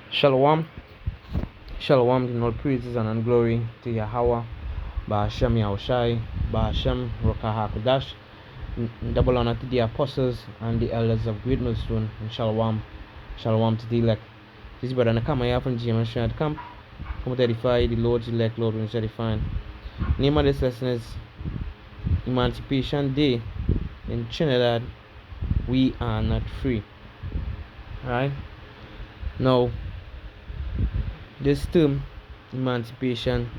Shalom, shalom, in all praises and glory to Yahweh, Ba'ashem Yahushai, Ba'ashem Rokah HaKodash. Double honor to the apostles and the elders of Great Millstone, and shalom, shalom to the elect. This brother Nakama from GM Strand Camp, come to edify the Lord's elect, Lord will edify. Name of this lesson is Emancipation Day in Trinidad. We are not free. Alright? Now, this term, emancipation,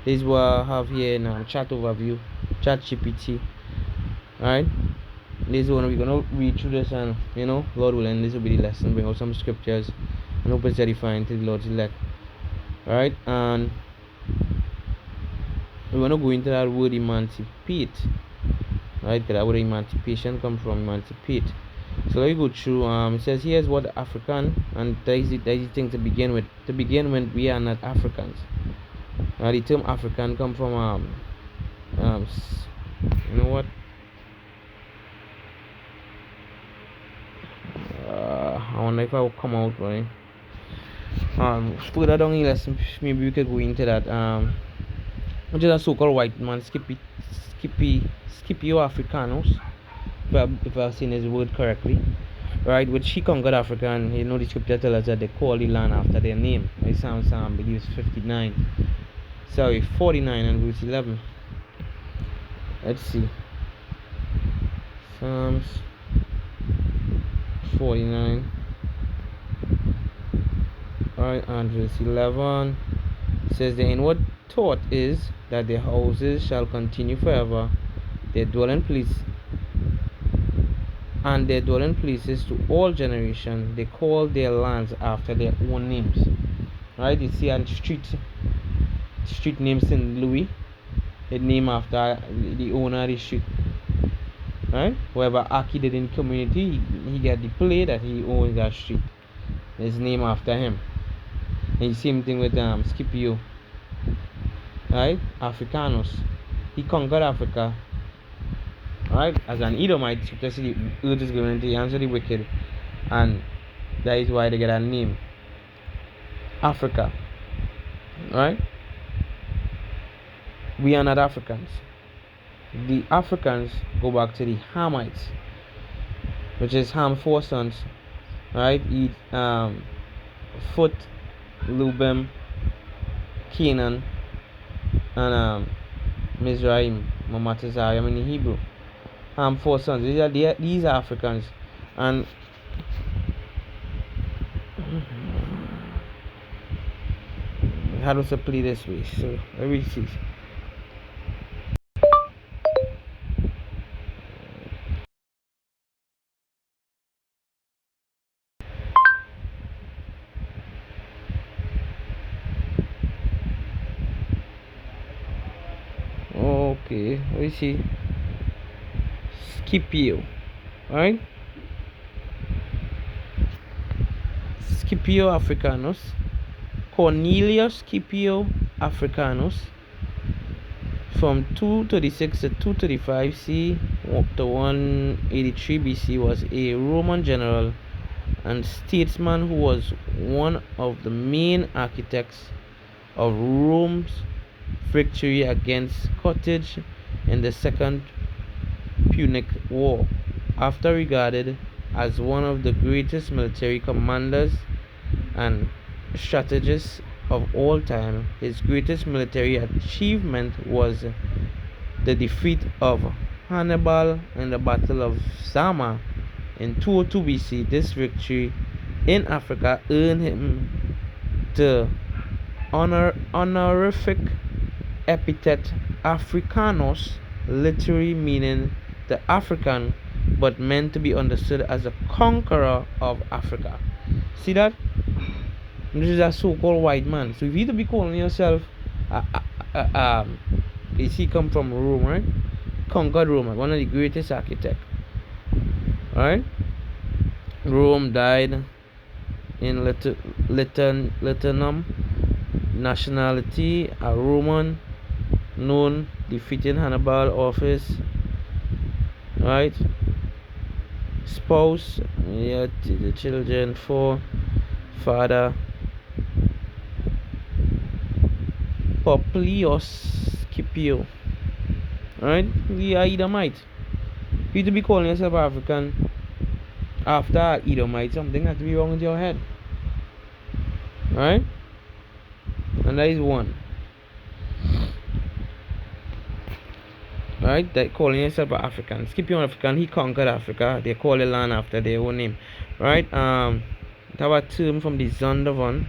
this is what I have here in chat overview, chat GPT. Alright, this is one we're gonna read through this, and Lord willing, this will be the lesson, bring out some scriptures and hope it's edifying to the Lord's elect. Alright, and we're gonna go into that word emancipate. Right, because that word emancipation comes from emancipate. So let me go through. It says here's what African, and there's the thing to begin with. To begin with, we are not Africans. The term African come from you know what? I wonder if I will come out right. Further down the lesson, maybe we could go into that. Which is a so-called white man, Scipio Africanus, if I've seen his word correctly, right? Which he conquered Africa, and the scripture tells us that they call the land after their name. I Psalm believes 49 and verse 11. Let's see. Psalms 49. Alright, and verse 11 says the inward thought is that their houses shall continue forever, their dwelling place and their dwelling places to all generations. They call their lands after their own names. Right? You see a street name St. Louis, it named after the owner of the street. Right? Whoever Aki did in the community, he got the play that he owns that street. It's named after him. And the same thing with Scipio. Right? Africanus. He conquered Africa. Right? As an Edomite, scripture says the earth is given into the hands of the wicked. And that is why they get a name. Africa. Right? We are not Africans. The Africans go back to the Hamites, which is Ham 4 sons. Right? Foot, Lubim, Canaan, and Mizraim, Mamatazayim in the Hebrew. Ham 4 sons. These are Africans. And how does it play this way? So let me see. Okay, let me see. Scipio. Alright? Scipio Africanus. Cornelius Scipio Africanus, from 236 to 235 C up to 183 BC, was a Roman general and statesman who was one of the main architects of Rome's victory against Carthage in the Second Punic War. After regarded as one of the greatest military commanders and strategists of all time, his greatest military achievement was the defeat of Hannibal in the Battle of Zama in 202 BC. This victory in Africa earned him the honorific epithet Africanus, literally meaning the African, but meant to be understood as a conqueror of Africa. See that? This is a so-called white man. So if you to be calling yourself, you see, come from Rome, right? Conquered Rome, one of the greatest architects. Right? Rome died in Liternum. Nationality a Roman, known defeating Hannibal. Office, right? Spouse, yeah, the children, 4. Father, Publius Scipio. Alright? We are Edomite. For you to be calling yourself African after Edomite, something has to be wrong with your head. Alright? And that is one. Alright? That calling yourself African. Scipio African, he conquered Africa. They call the land after their own name. Right? That was a term from the Zondervan.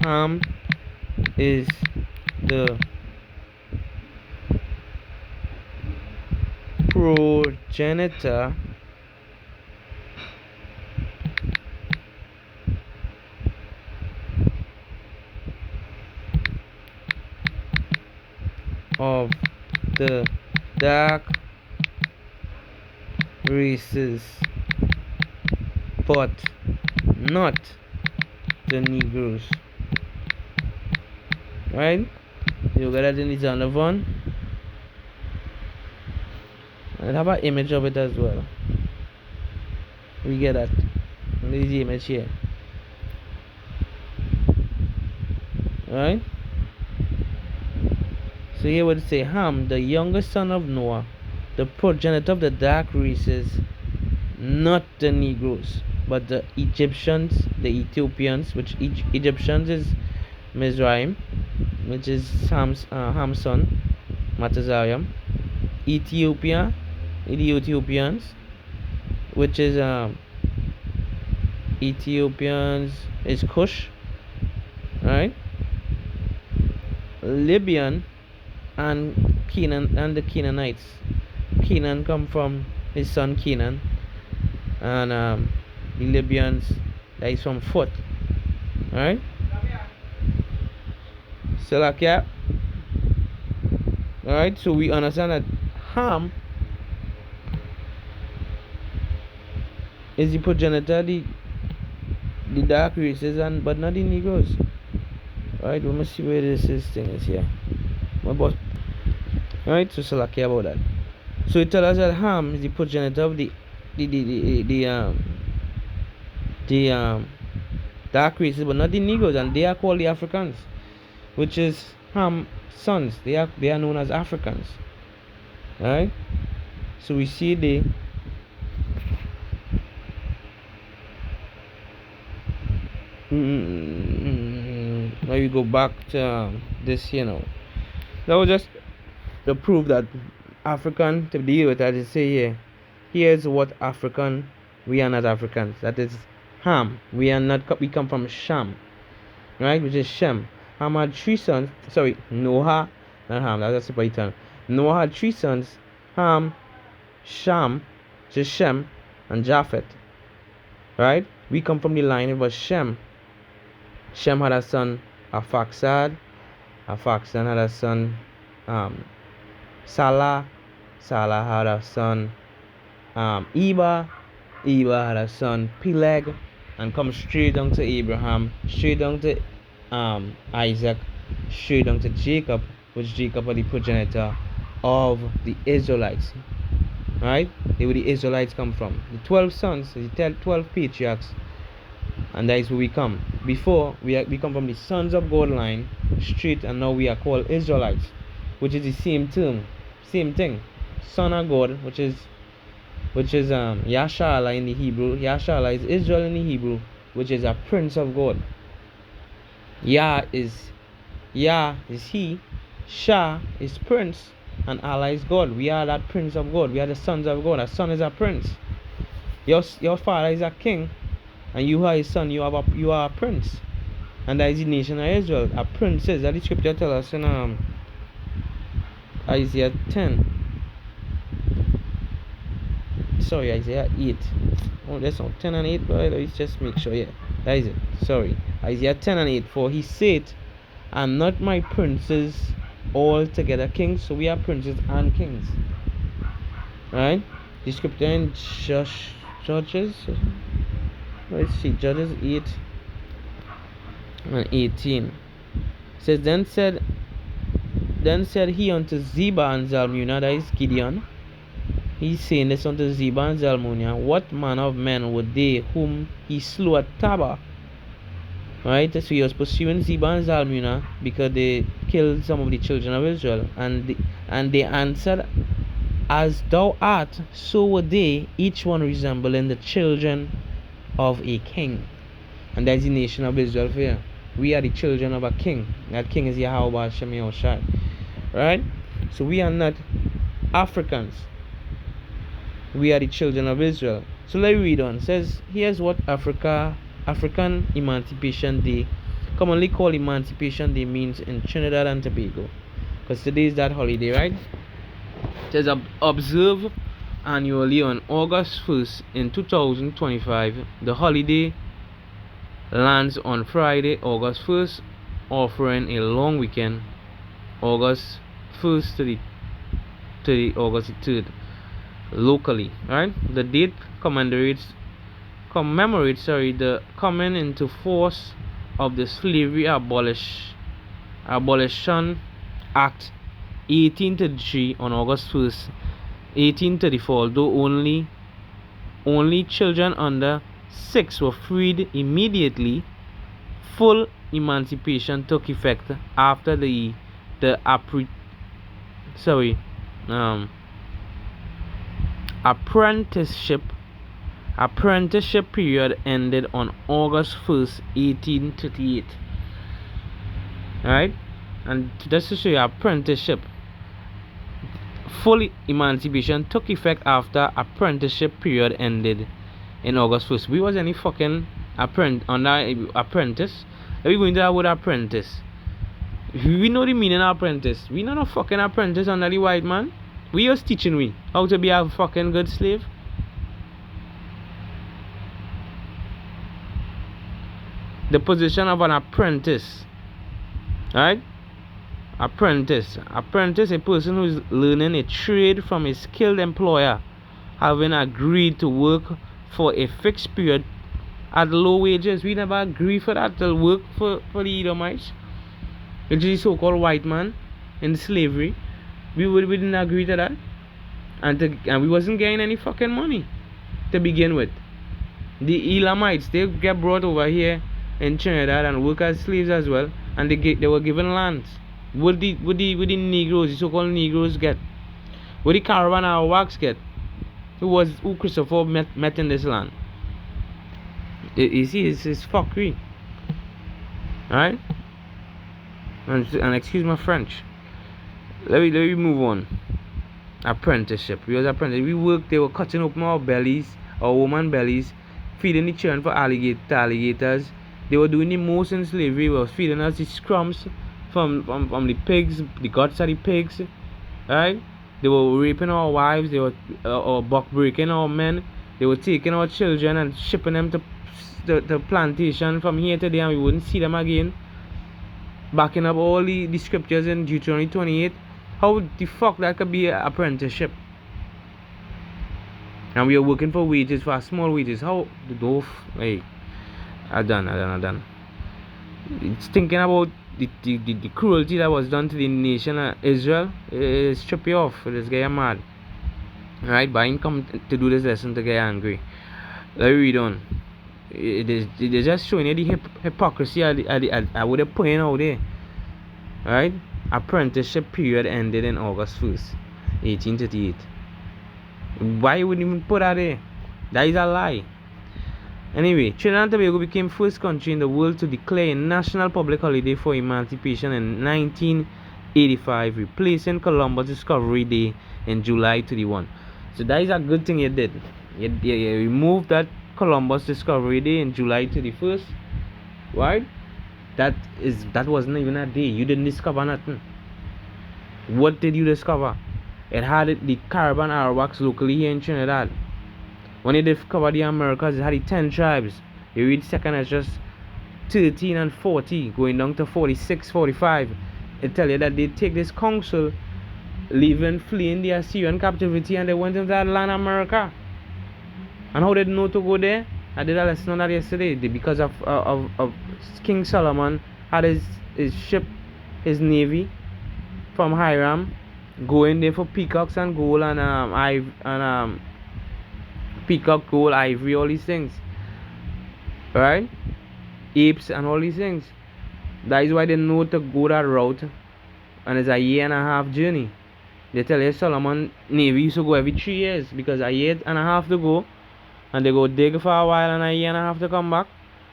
Ham is the progenitor of the dark races, but not the Negroes. Right? You got that in the other one. And have an image of it as well. We get that. This is the image here. Right? So here would say Ham, the youngest son of Noah, the progenitor of the dark races, not the Negroes, but the Egyptians, the Ethiopians, which Egyptians is Mizraim, which is Ham's son, Matazariam. Ethiopia, the Ethiopians, which is Ethiopians is Cush, right? Libyan and Canaan and the Canaanites. Canaan come from his son Canaan, and the Libyans that is from Foot, right? So like yeah, alright. So we understand that Ham is the progenitor, the dark races, and but not the Negroes. Alright, we must see where this thing is here. My boss. Alright, so like yeah about that. So it tells us that Ham is the progenitor of the dark races, but not the Negroes, and they are called the Africans, which is Ham's sons. They are known as Africans. Alright, so we see the now we go back to this, that was just to prove that African, to deal with that, is say here, here's what African, we are not Africans. That is Ham. We are not, we come from Sham, right, which is Shem. Ham had 3 sons. Sorry, Noah, not Ham. That's a separate term. Noah had 3 sons: Ham, Sham, which is Shem, and Japheth. Right? We come from the line of Shem. Shem had a son, Arphaxad. Arphaxad had a son, Salah. Salah had a son, Eber. Eber had a son, Peleg, and come straight down to Abraham, straight down to Isaac, straight down to Jacob, which Jacob was the progenitor of the Israelites. Right? They were the Israelites come from. The 12 sons, the 12 patriarchs, and that is where we come. Before we come from the sons of God line straight, and now we are called Israelites, which is the same term, same thing. Son of God, which is Yashala in the Hebrew. Yashala is Israel in the Hebrew, which is a prince of God. Yah is he, Shah is prince, and Allah is God. We are that prince of God. We are the sons of God. A son is a prince. Your father is a king, and you are his son. You are a prince, and that is the nation of Israel. A prince says that the scripture tells us in Isaiah 10. Sorry, Isaiah 8. Oh, that's not 10 and 8, but let's just make sure. Yeah, that is it. Sorry, Isaiah 10 and 8. For he said, "And not my princes all together kings." So we are princes and kings. Right? The scripture in Judges. Let's see, Judges 8 and 18. It says, Then said he unto Zebah and Zalmunna, that is Gideon, He's saying this unto Zeba and Zalmunna. What manner of men were they whom he slew at Tabor? Right? So he was pursuing Zeba and Zalmunna because they killed some of the children of Israel. And they answered, As thou art, so were they, each one resembling the children of a king. And that's the nation of Israel for you. We are the children of a king. That king is Yahweh Hashem Yahushai. Right? So we are not Africans. We are the children of Israel. So let's read on. It says, here's what African Emancipation Day, commonly called Emancipation Day, means in Trinidad and Tobago. Because today is that holiday, right? It says, observe annually on August 1st in 2025. The holiday lands on Friday, August 1st, offering a long weekend, August 1st to the August 3rd, locally. Right? The date commemorates the coming into force of the Slavery Abolition Act 1833 on August 1st, 1834. Although only children under 6 were freed immediately, full emancipation took effect after the apprenticeship period ended on August 1st, 1838. Right? And just to show you, apprenticeship, full emancipation took effect after apprenticeship period ended in August 1st. We was any fucking apprentice. Are we going to that word apprentice? We know the meaning of apprentice. We not a fucking apprentice under the white man. We just teaching we how to be a fucking good slave. The position of an apprentice. Right? Apprentice, a person who is learning a trade from a skilled employer, having agreed to work for a fixed period at low wages. We never agree for that to work for the Edomites, which is the so-called white man in slavery. We didn't agree to that, and we wasn't getting any fucking money to begin with. The Elamites, they get brought over here in Trinidad and work as slaves as well, and they were given lands. What the Negroes, the so-called Negroes, get? What the caravan Arawaks get? Who Christopher met in this land? You see, it's fuckery. Right? And excuse my French. Let me move on. Apprenticeship. We worked, they were cutting open our bellies, our woman bellies, feeding the children for alligators. They were doing the most in slavery. They were feeding us the scrums from the pigs, the guts of the pigs, right? They were raping our wives, they were buck breaking our men, they were taking our children and shipping them to the plantation from here to there, and we wouldn't see them again. Backing up all the scriptures in Deuteronomy 28. How the fuck that could be an apprenticeship? And we are working for wages, for small wages. How the doof? Hey, I done. It's thinking about the cruelty that was done to the nation of Israel. It strip you off. This guy mad. Right? But I didn't come to do this lesson to get angry. Let me read on. It is just showing you the hypocrisy I would have point out there. Right? Apprenticeship period ended in August 1st, 1838. Why would you even put that there? That is a lie. Anyway, Trinidad and Tobago became first country in the world to declare a national public holiday for emancipation in 1985, replacing Columbus Discovery Day in July 31. So that is a good thing you did. You removed that Columbus Discovery Day in July 31st. Right? That wasn't even a day. You didn't discover nothing. What did you discover? It had the Caribbean Arawaks locally here in Trinidad. When they discovered the Americas, it had the 10 tribes. You read 2nd Esdras 13 and 40, going down to 46, 45. It tell you that they take this council, fleeing the Assyrian captivity, and they went into that land, America. And how did they know to go there? I did a lesson on that yesterday. Because of King Solomon had his ship, his navy from Hiram, going there for peacocks and gold and peacock, gold, ivory, all these things, right? Apes and all these things. That is why they know to go that route, and it's a year and a half journey. They tell you Solomon Navy used to go every 3 years because a year and a half to go, and they go dig for a while and a year and a half to come back,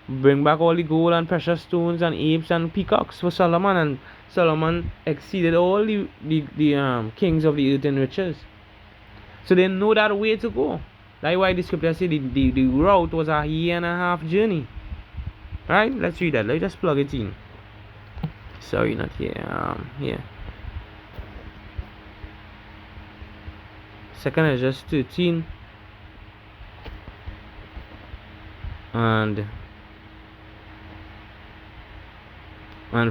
bring back all the gold and precious stones and apes and peacocks for Solomon, and Solomon exceeded all the kings of the earth in riches. So they know that way to go. That's why the scripture said the route was a year and a half journey. Right? Let's read that. Let's just plug it in. Sorry, not here. Here. Second is just 13 and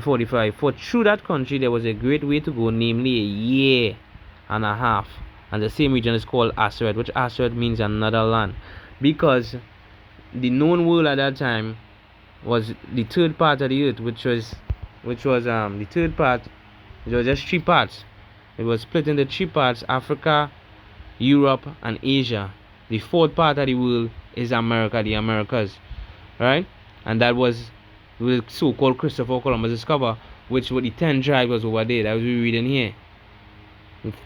45. For through that country there was a great way to go, namely a year and a half. And the same region is called Aseret, which Aseret means another land, because the known world at that time was the third part of the earth, which was the third part. It was just 3 parts. It was split into 3 parts: Africa, Europe, and Asia. The fourth part of the world is America, the Americas, right? And that was the so-called Christopher Columbus discovered, which were the 10 tribes was over there. That was what we reading here.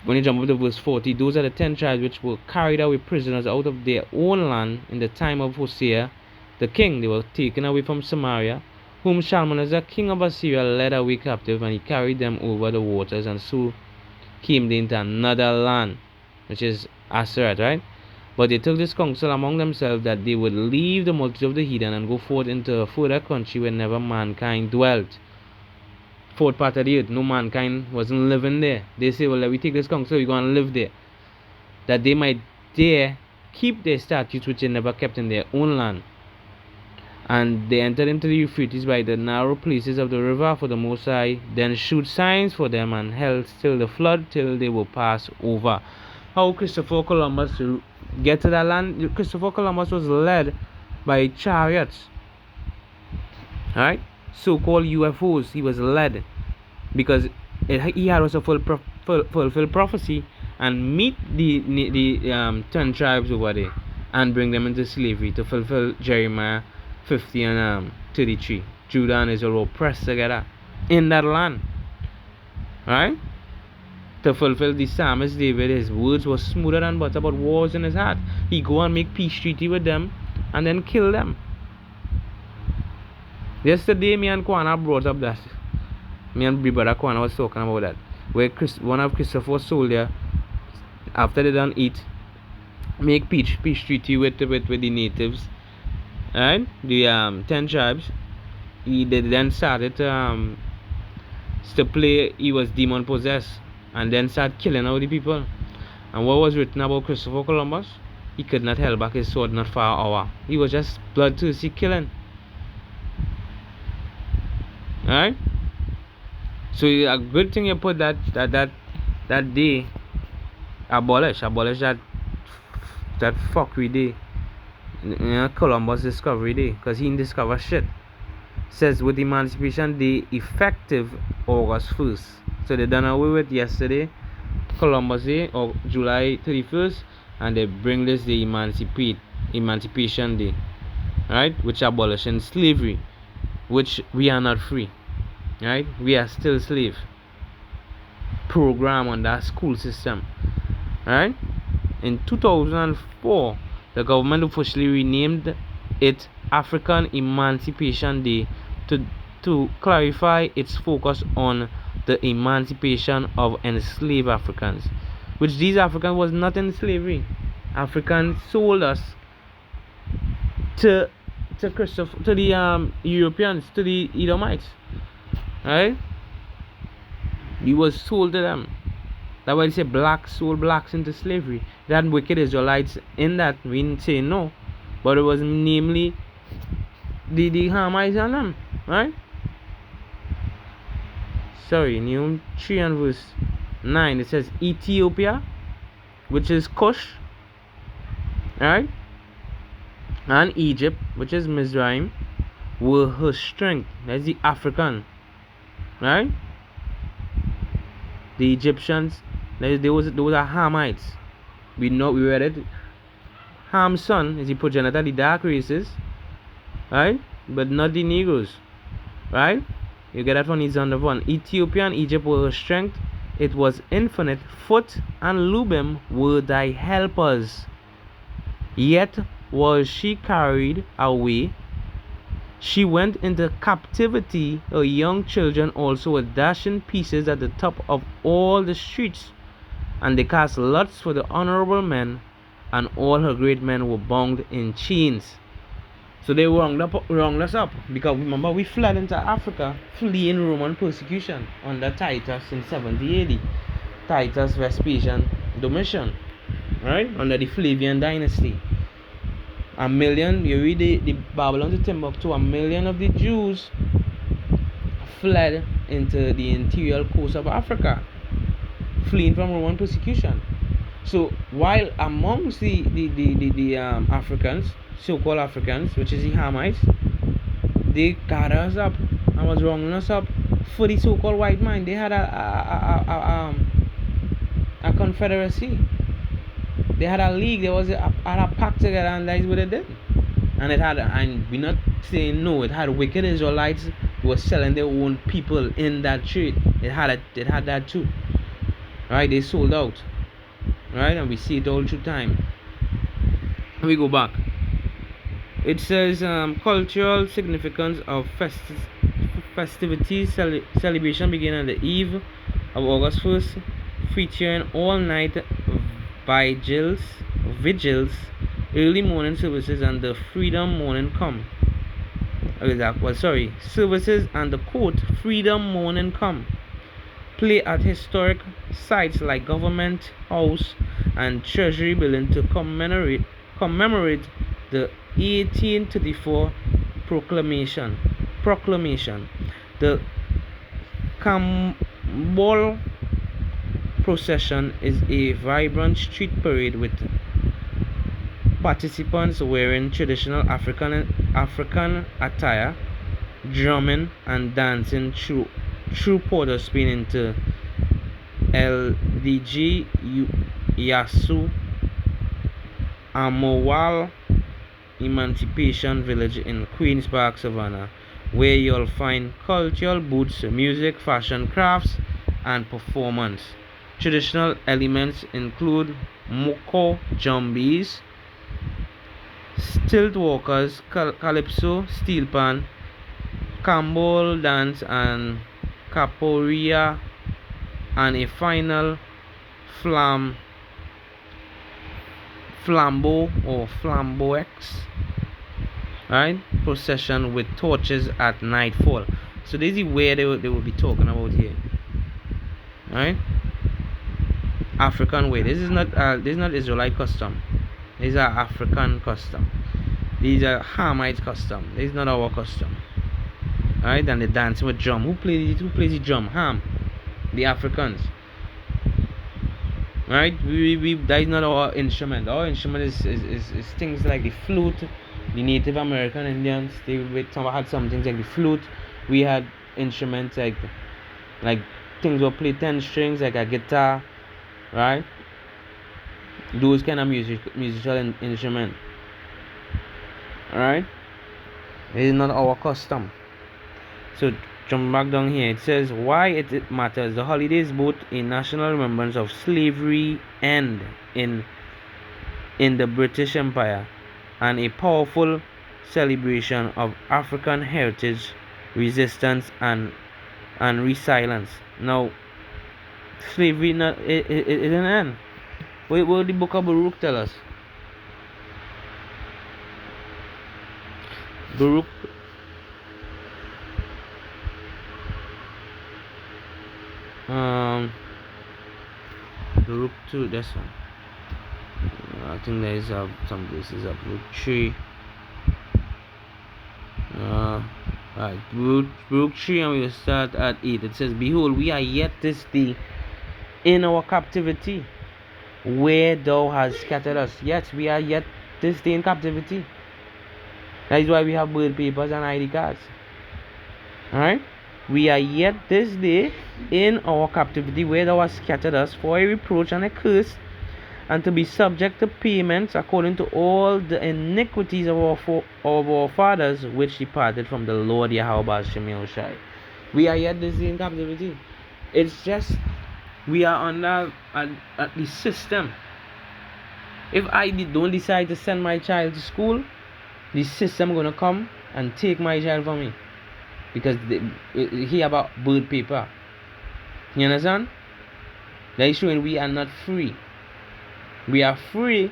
When you jump up to verse 40, those are the 10 tribes which were carried away prisoners out of their own land in the time of Hosea the king. They were taken away from Samaria, whom Shalmaneser king of Assyria led away captive, and he carried them over the waters, and so came they into another land, which is Aseret, right? But they took this counsel among themselves that they would leave the multitude of the heathen and go forth into a further country where never mankind dwelt. Fourth part of the earth, no mankind wasn't living there. They say, well, let we take this counsel, we're going to live there, that they might dare keep their statutes which they never kept in their own land. And they entered into the Euphrates by the narrow places of the river, for the Most High then shewed signs for them, and held still the flood till they were passed over. How Christopher Columbus get to that land? Christopher Columbus was led by chariots, right? So-called UFOs. He was led because he had also fulfill prophecy and meet the 10 tribes over there and bring them into slavery to fulfill Jeremiah 50 and 33. Judah and Israel were pressed together in that land, right? To fulfill the psalmist David, his words were smoother than butter, but wars in his heart. He go and make peace treaty with them and then kill them. Yesterday, me and Kwana brought up that. Me and brother Kwana was talking about that. Where one of Christopher's soldiers, after they done eat, make peace treaty with the natives, right? The 10 tribes. They then started to play. He was demon possessed, and then started killing all the people. And what was written about Christopher Columbus? He could not hold back his sword not for an hour. He was just bloodthirsty killing. Alright? So a good thing you put that day abolish that fuckery day. Columbus discovery day, because he didn't discover shit. Says with Emancipation Day effective August 1st. So they done away with yesterday, Columbus Day, or July 31st, and they bring this the Emancipation Day, right? Which abolishing slavery, which we are not free, right? We are still slave program on that school system, right? In 2004, the government officially renamed it African Emancipation Day to clarify its focus on the emancipation of enslaved Africans, which these Africans was not in slavery. Africans sold us to the Europeans, to the Edomites, right? We was sold to them. That's why they say blacks sold blacks into slavery. That wicked Israelites in that, we didn't say no, but it was namely the Hamites and them, right? Sorry, Nehemiah 3 and verse 9, it says Ethiopia, which is Cush, right? And Egypt, which is Mizraim, were her strength. That's the African, right? The Egyptians Those are Hamites. We read it. Ham's son is the progenitor of the dark races, right? But not the Negroes, right? You get that from his under one. Ethiopia and Egypt were her strength. It was infinite. Foot and Lubim were thy helpers. Yet was she carried away. She went into captivity. Her young children also were dashed in pieces at the top of all the streets. And they cast lots for the honorable men, and all her great men were bound in chains. So they wronged us up, because remember we fled into Africa, fleeing Roman persecution under Titus in 70 AD. Titus Vespasian Domitian, right? Under the Flavian dynasty. A million, you read the Babylon to Timbuktu, a million of the Jews fled into the interior coast of Africa, fleeing from Roman persecution. So while amongst the Africans, so-called Africans, which is the Hamites, they gathered us up and was rounding us up for the so-called white man. They had a confederacy. They had a league. There was a pact together, and that is what they did. And we're not saying no. It had wicked Israelites who were selling their own people in that trade. It had that too. Right? They sold out. Right? And we see it all through time. We go back. It says cultural significance of festivities celebration begin on the eve of August 1st, featuring all-night vigils, early morning services, and the Freedom Morning Come. Services and the quote Freedom Morning Come. Play at historic sites like Government House and Treasury Building to commemorate the 1834 proclamation. The Camball procession is a vibrant street parade with participants wearing traditional African attire, drumming and dancing through Port of Spain into LDG Yasu Amowal Emancipation Village in Queens Park, Savannah, where you'll find cultural booths, music, fashion, crafts, and performance. Traditional elements include moko jumbies, stilt walkers, calypso, steel pan, cambol dance, and capoeira, and a final flambox, right, procession with torches at nightfall. So this is where they will be talking about here, right? African way. This is not Israelite custom. These are African custom. These are Hamite custom. This is not our custom, right? And they dance with drum. Who plays the drum? Ham, the Africans. Right? We that is not our instrument. Our instrument is things like the flute. The Native American Indians, they had some things like the flute. We had instruments like things will play 10 strings, like a guitar, right? Those kind of musical instrument. Alright? It is not our custom. So jump back down here. It says why it matters. The holiday is both a national remembrance of slavery end in the British Empire and a powerful celebration of African heritage, resistance, and resilience. Now, slavery it didn't end. What will the book of Baruch tell us? Baruch Baruch 2, this one. I think there is some places of Baruch 3. Right, Baruch 3, and we will start at 8. It says, behold, we are yet this day in our captivity, where thou hast scattered us. Yes, we are yet this day in captivity. That is why we have birth papers and ID cards. Alright? We are yet this day in our captivity, where thou hast scattered us for a reproach and a curse, and to be subject to payments according to all the iniquities of our fathers, which departed from the Lord Yahweh Shai. We are yet this day in captivity. It's just we are under the system. If I don't decide to send my child to school, the system gonna come and take my child from me because he have a birth paper. You understand? That is showing we are not free. We are free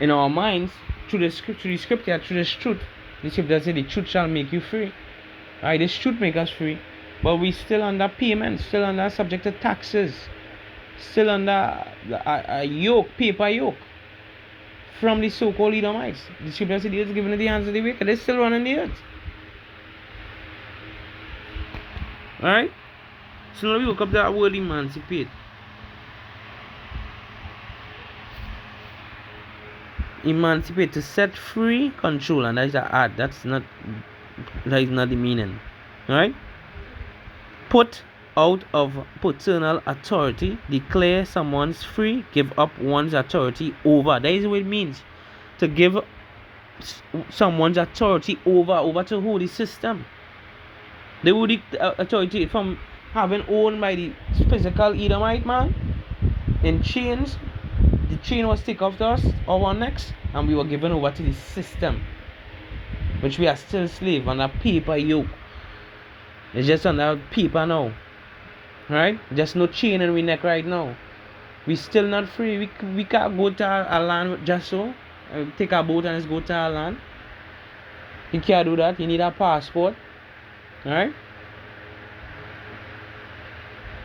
in our minds through the scripture, through the truth. The scripture says the truth shall make you free. Alright, this should make us free. But we still under payments, still under subject to taxes, still under a yoke, paper yoke from the so-called Edomites. The scripture says it's given in the hands of the wicked. They're still running the earth. Alright? So now we look up that word emancipate. Emancipate, to set free, control, and that is the art. That is not the meaning. Alright? Put out of paternal authority, declare someone's free, give up one's authority over. That is what it means. To give someone's authority over to who? The system. They would authority from having owned by the physical Edomite man in chains. The chain was taken off to us, our necks, and we were given over to the system, which we are still slave under paper yoke. It's just under paper now, right? Just no chain in we neck right now. We still not free. We can't go to a land just so. Take a boat and just go to a land. You can't do that. You need a passport, right?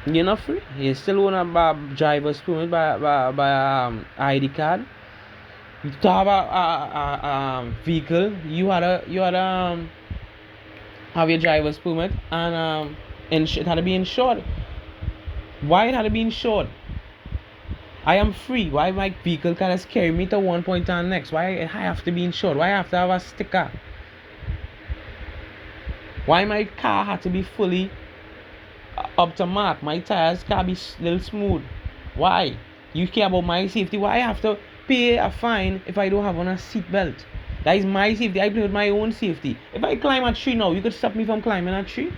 You're not free. You still want a driver's permit by ID card. You have a vehicle. You had have your driver's permit and it had to be insured. Why it had to be insured? I am free. Why my vehicle can just carry me to one point and next? Why I have to be insured? Why I have to have a sticker? Why my car had to be fully up to mark? My tires can't be a little smooth. Why? You care about my safety. Why I have to pay a fine if I don't have on a seat belt? That is my safety. I play with my own safety. If I climb a tree now, you could stop me from climbing a tree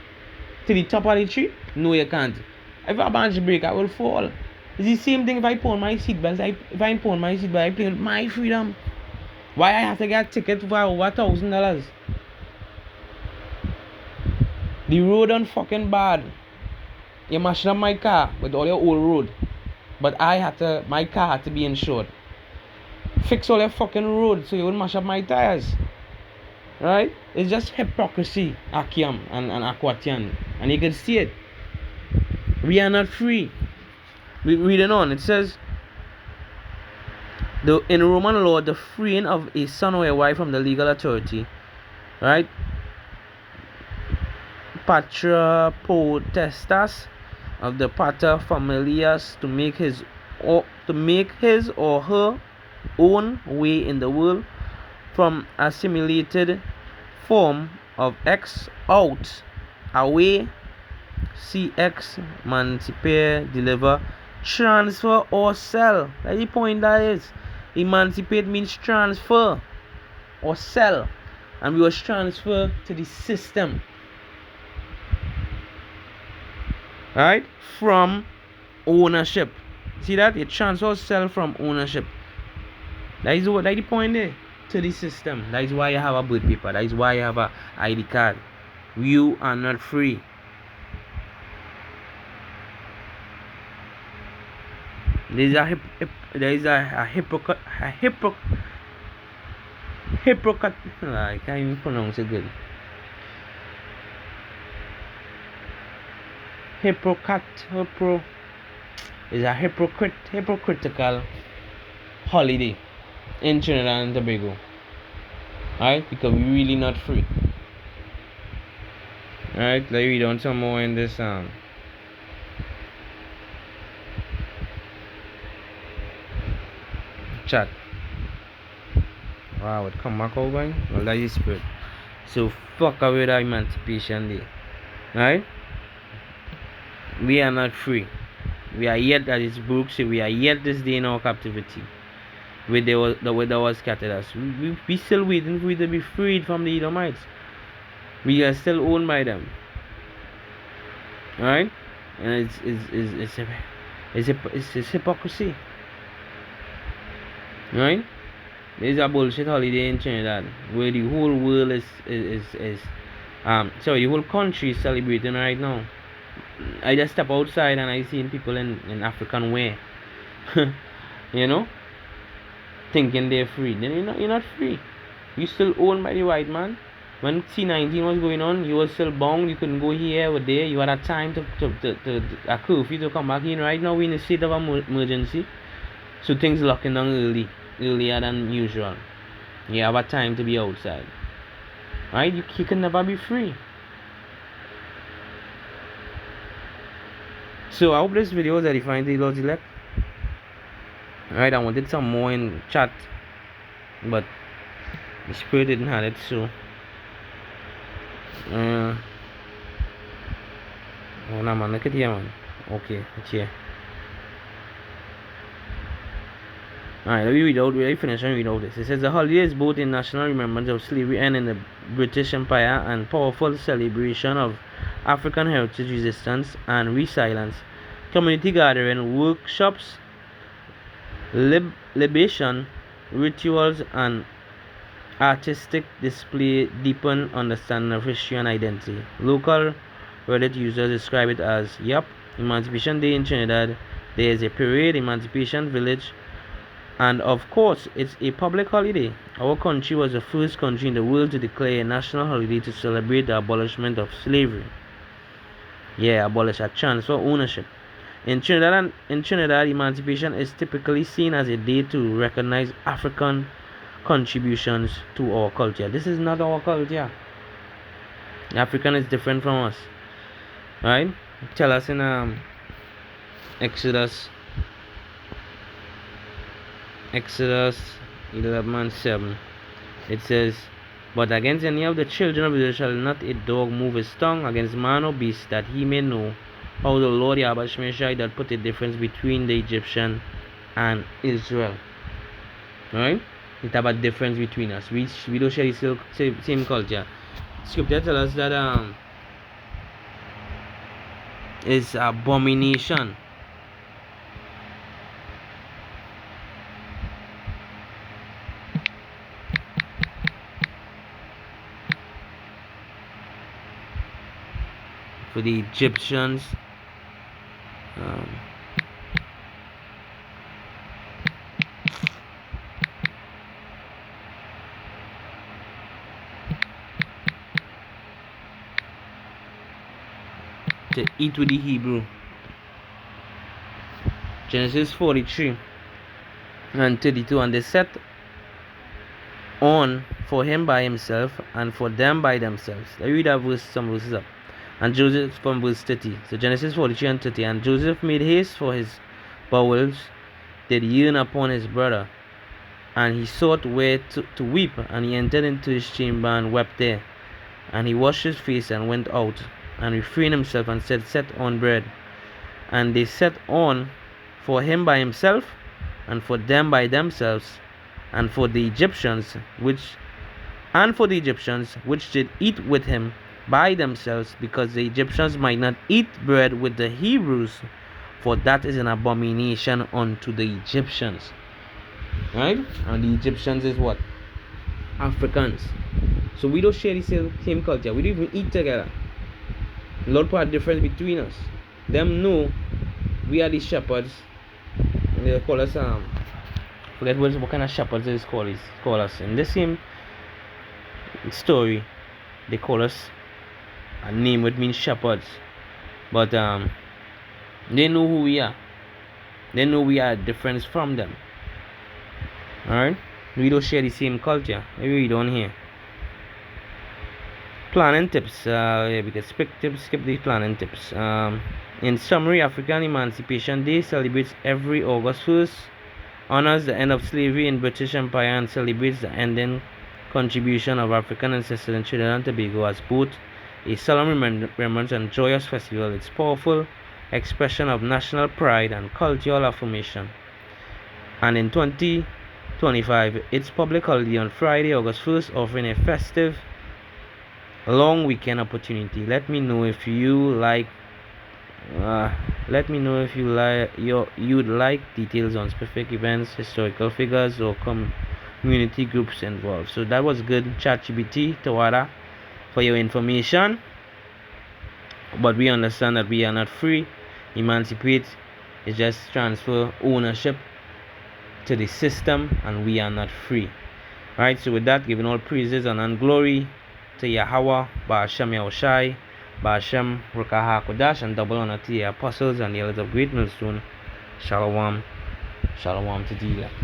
to the top of the tree? No, you can't. If I bunch break, I will fall. It's the same thing if I pull on my seat belt. If I pull on my seat belt, I play with my freedom. Why I have to get a ticket for over $1,000? The road on fucking bad. You mashing up my car with all your old road. But my car had to be insured. Fix all your fucking road so you wouldn't mash up my tires. Right? It's just hypocrisy, Akiam and Aquatian. And you can see it. We are not free. We reading on. It says, in Roman law, the freeing of a son or a wife from the legal authority, right? Patra potestas of the pater familias to make his or her own way in the world from assimilated form of X out, away, CX, emancipate, deliver, transfer or sell. That's the point that is. Emancipate means transfer or sell. And we was transferred to the system. Right? From ownership. See that? You transfer or sell from ownership. That is the point there. To the system. That is why you have a birth paper. That is why you have a ID card. You are not free. There is a hypocrite. I can't even pronounce it good. Is a hypocritical holiday in Trinidad and Tobago. Alright, because we're really not free. Alright, let's read on some more in this chat. Wow, it come back over. Well, that is spirit. So fuck away the Emancipation Day. Right? We are not free. We are yet, as his book say, we are yet this day in our captivity. With the way that was scattered us. We still waiting for we to be freed from the Edomites. We are still owned by them. Alright? And it's hypocrisy. Right? There's a bullshit holiday in Trinidad where the whole world is sorry, the whole country is celebrating right now. I just step outside and I see people in African wear. You know? Thinking they're free. Then you're not free. You still owned by the white man. When C19 was going on, you were still bound. You couldn't go here or there. You had a time to a curfew to come back in. Right now, we're in a state of emergency. So things locking down earlier than usual. You have a time to be outside. Right? You can never be free. So I hope this video is edifying to you, Lord's elect. Right, I wanted some more in chat, but the spirit didn't have it, so oh no man, look at here man. Okay, it's here. Alright, let me read out, let me finish and read out this. It says the holiday is both a national remembrance of slavery and in the British Empire and powerful celebration of African heritage, resistance and resilience. Community gathering, workshops, libation, rituals and artistic display deepen understanding of history and identity. Local Reddit users describe it as, yup, Emancipation Day in Trinidad. There is a parade, Emancipation Village, and of course, it's a public holiday. Our country was the first country in the world to declare a national holiday to celebrate the abolishment of slavery. Yeah, abolish a transfer ownership. In Trinidad, emancipation is typically seen as a day to recognize African contributions to our culture. This is not our culture. African is different from us. Right? Tell us in Exodus 11:7. It says, but against any of the children of Israel shall not a dog move his tongue against man or beast, that he may know how the Lord Yahweh Shemeshai that put a difference between the Egyptian and Israel. Right? It have a difference between us. We don't share the same culture. Scripture tells us that is abomination for the Egyptians to eat with the Hebrew. Genesis 43 and 32. And they set on for him by himself and for them by themselves. Let me read that verse, some verses up. And Joseph from verse 30. So Genesis 43 and 30. And Joseph made haste for his bowels, did yearn upon his brother, and he sought where to weep, and he entered into his chamber and wept there. And he washed his face and went out, and refrained himself, and said, set on bread. And they set on for him by himself, and for them by themselves, and for the Egyptians which did eat with him by themselves, because the Egyptians might not eat bread with the Hebrews, for that is an abomination unto the Egyptians. Right? And the Egyptians is what? Africans. So we don't share the same culture. We don't even eat together. Lord put a difference between us. Them know we are the shepherds. And they call us forget what kind of shepherds they call us. In the same story, they call us a name which means shepherds. But they know who we are. They know we are different from them. Alright? We don't share the same culture. Maybe we don't here. Planning tips. Yeah, we can skip the planning tips. In summary, African Emancipation Day celebrates every August 1st, honors the end of slavery in British Empire, and celebrates the ending contribution of African ancestors in Trinidad and Tobago as both a solemn remembrance and joyous festival. It's powerful expression of national pride and cultural affirmation. And in 2025, it's public holiday on Friday, August 1st, offering a festive long weekend opportunity. Uh, Let me know if you'd like details on specific events, historical figures, or community groups involved. So that was good, ChatGPT, Tawada, for your information. But we understand that we are not free. Emancipate is just transfer ownership to the system, and we are not free. Right? So with that, giving all praises and glory to Yahweh, Ba'ashem Yahushai, Ba'ashem Rukaha Kodash, and double honor to the apostles and the elders of Great Millstone. Shalom. Shalom to the elect.